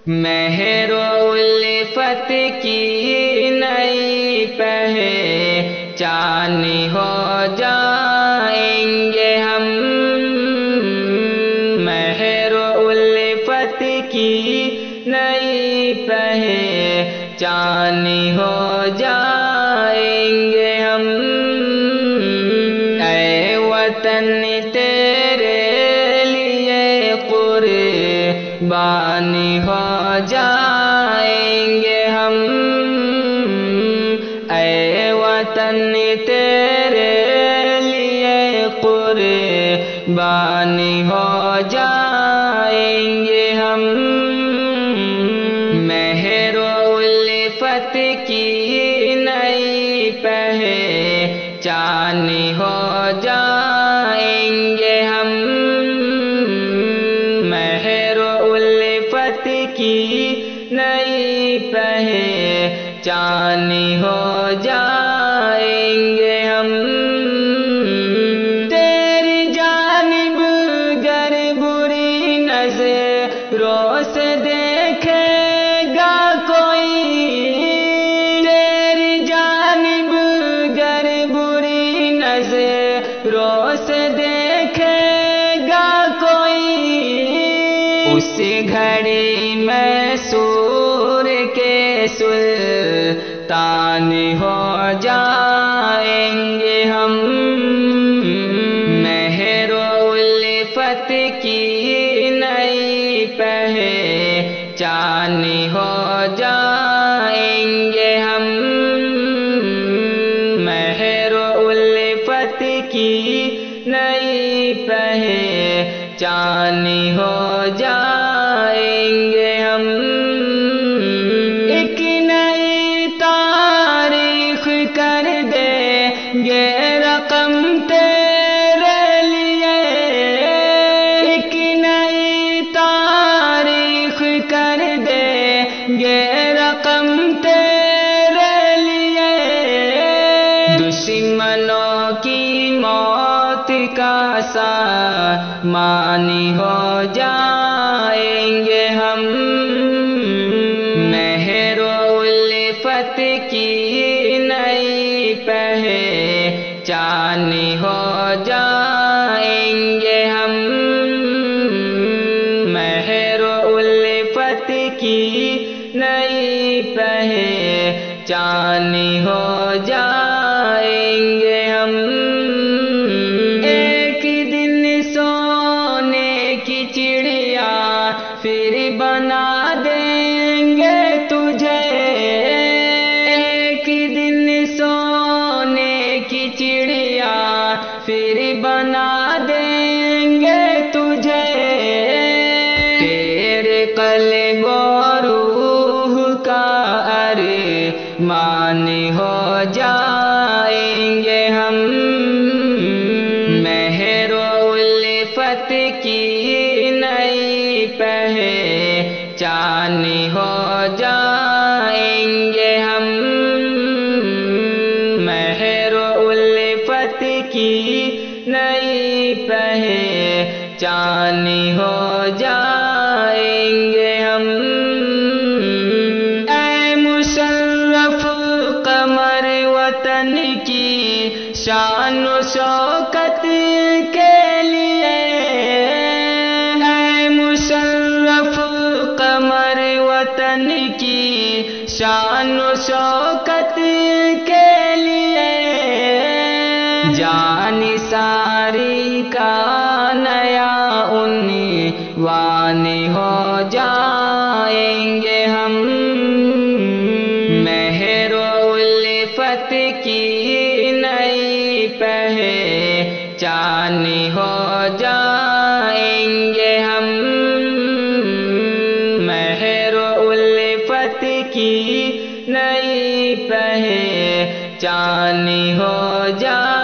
مہر الفت کی نئی پہچان ہو جائیں گے ہم، مہر الفت کی نئی پہچان ہو جائیں گے ہم۔ اے وطن تیرے لیے قربان ہو جائیں گے ہم، اے وطن تیرے لیے قربان ہو جائیں گے ہم۔ مہر الفت کی نئی پہچان ہو جائیں گے ہم، مہر الفت کی نئی پہچان ہو جائیں گے ہم۔ تیری جانب گر بری نظروں سے دیکھے گا کوئی، تیری جانب گر بری نظروں سے دیکھے گا کوئی، اس گھڑی میں سور کے سلطان ہو جائیں گے ہم، مہر الفت کی نئی پہچان ہو جائیں گے ہم، مہر الفت کی نئی پہچان ہو جائیں گے ہم۔ ایک نئی تاریخ کر دیں گے رقم تیرے لیے، ایک نئی تاریخ کر دیں گے رقم تیرے لیے، دشمنوں کی موت کا سامان ہو جائیں گے ہم، مہر الفت کی نئی پہچان ہو جائیں گے ہم، مہر الفت کی نئی پہچان ہو جائیں گے ہم۔ ایک دن سونے کی چڑیا پھر بنا دیں گے تجھے، ایک دن سونے کی چڑیا پھر بنا دیں گے تجھے، تیرے قلب و روح کا ارمان ہو جائیں گے ہم، مہر الفت کی نئی پہچان ہو جائیں گے ہم، مہر الفت کی نئی پہچان ہو جائیں گے ہم۔ اے مشرف قمر وطن کی شان و شوکت کے لیے، اے مشرف قمر وطن کی شان و شوکت کے لیے، جان ساری کا نیا عنوان ہو جائیں گے ہم، مہر الفت کی نئی پہچان ہو جائیں گے ہم، مہر الفت کی نئی پہچان ہو جائیں